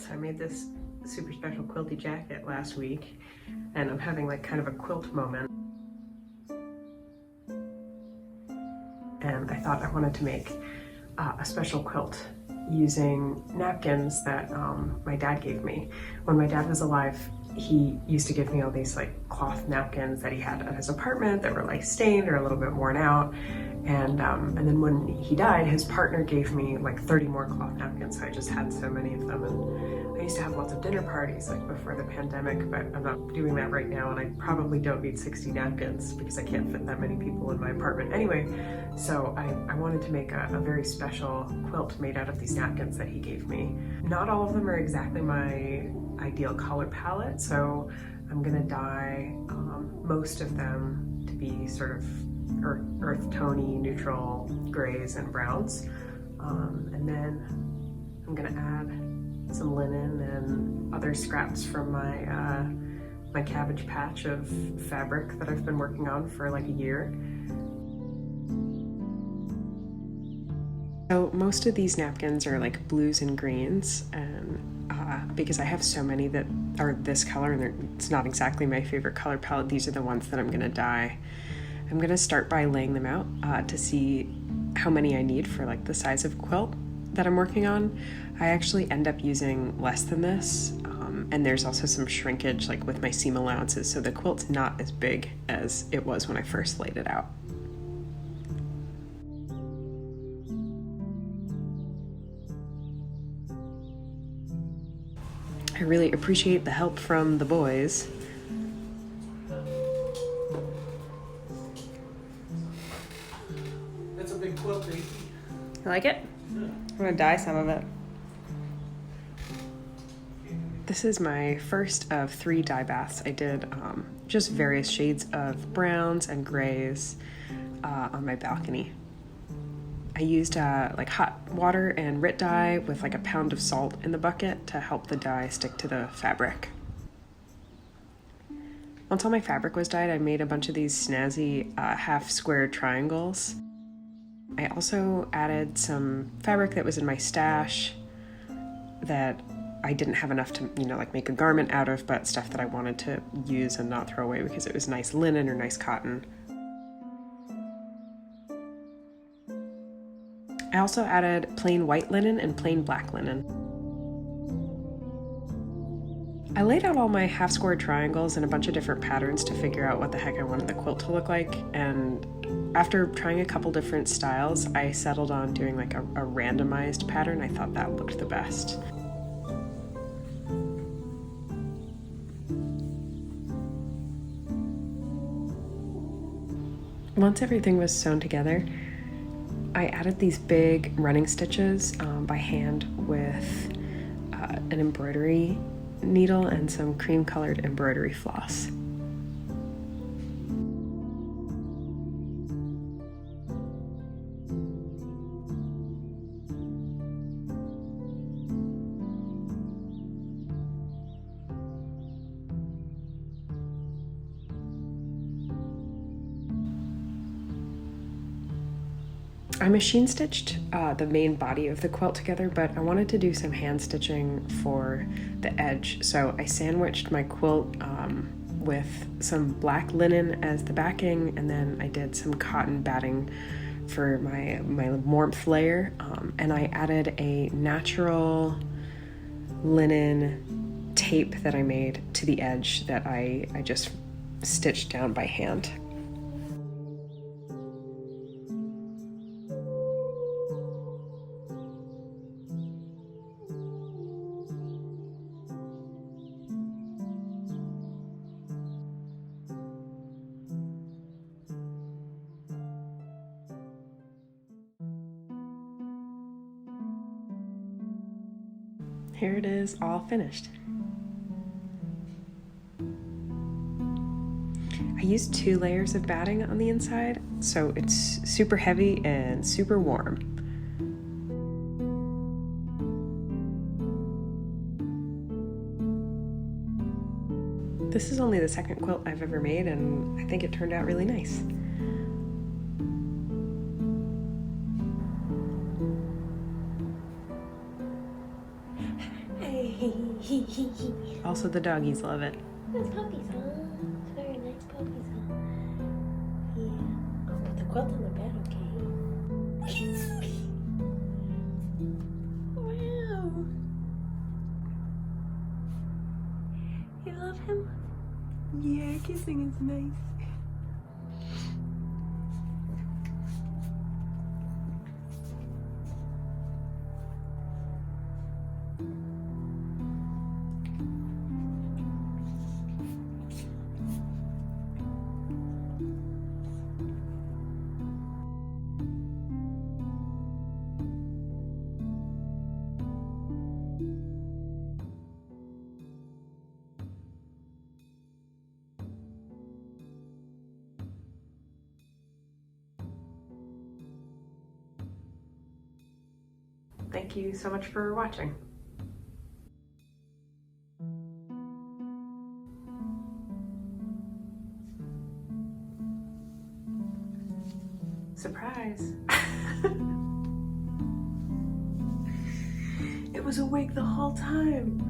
So I made this super special quilty jacket last week, and I'm having like kind of a quilt moment. And I thought I wanted to make a special quilt using napkins that my dad gave me. When my dad was alive, he used to give me all these like cloth napkins that he had at his apartment that were like stained or a little bit worn out. And then when he died, his partner gave me like 30 more cloth napkins, so I just had so many of them. And I used to have lots of dinner parties like before the pandemic, but I'm not doing that right now, and I probably don't need 60 napkins because I can't fit that many people in my apartment anyway. So I wanted to make a very special quilt made out of these napkins that he gave me. Not all of them are exactly my ideal color palette, so I'm gonna dye most of them to be sort of earth tony, neutral grays and browns. And then I'm gonna add some linen and other scraps from my cabbage patch of fabric that I've been working on for like a year. So most of these napkins are like blues and greens, and because I have so many that are this color and it's not exactly my favorite color palette, these are the ones that I'm gonna dye. I'm gonna start by laying them out to see how many I need for like the size of quilt that I'm working on. I actually end up using less than this, and there's also some shrinkage like with my seam allowances, so the quilt's not as big as it was when I first laid it out. I really appreciate the help from the boys. That's a big quilt, baby. You like it? Yeah. I'm gonna dye some of it. This is my first of 3 dye baths. I did just various shades of browns and grays on my balcony. I used like hot water and Rit dye with like a pound of salt in the bucket to help the dye stick to the fabric. Once all my fabric was dyed, I made a bunch of these snazzy half square triangles. I also added some fabric that was in my stash that I didn't have enough to, like make a garment out of, but stuff that I wanted to use and not throw away because it was nice linen or nice cotton. I also added plain white linen and plain black linen. I laid out all my half square triangles in a bunch of different patterns to figure out what the heck I wanted the quilt to look like, and after trying a couple different styles, I settled on doing like a randomized pattern. I thought that looked the best. Once everything was sewn together, I added these big running stitches by hand with an embroidery needle and some cream colored embroidery floss. I machine stitched the main body of the quilt together, but I wanted to do some hand stitching for the edge. So I sandwiched my quilt with some black linen as the backing, and then I did some cotton batting for my warmth layer. And I added a natural linen tape that I made to the edge that I just stitched down by hand. Here it is, all finished. I used 2 layers of batting on the inside, so it's super heavy and super warm. This is only the second quilt I've ever made, and I think it turned out really nice. Hey. Also, the doggies love it. It's puppies, huh? It's very nice puppies, huh? Yeah. I'll put the quilt on the bed, okay? Wow. You love him? Yeah, kissing is nice. Thank you so much for watching. Surprise! It was awake the whole time.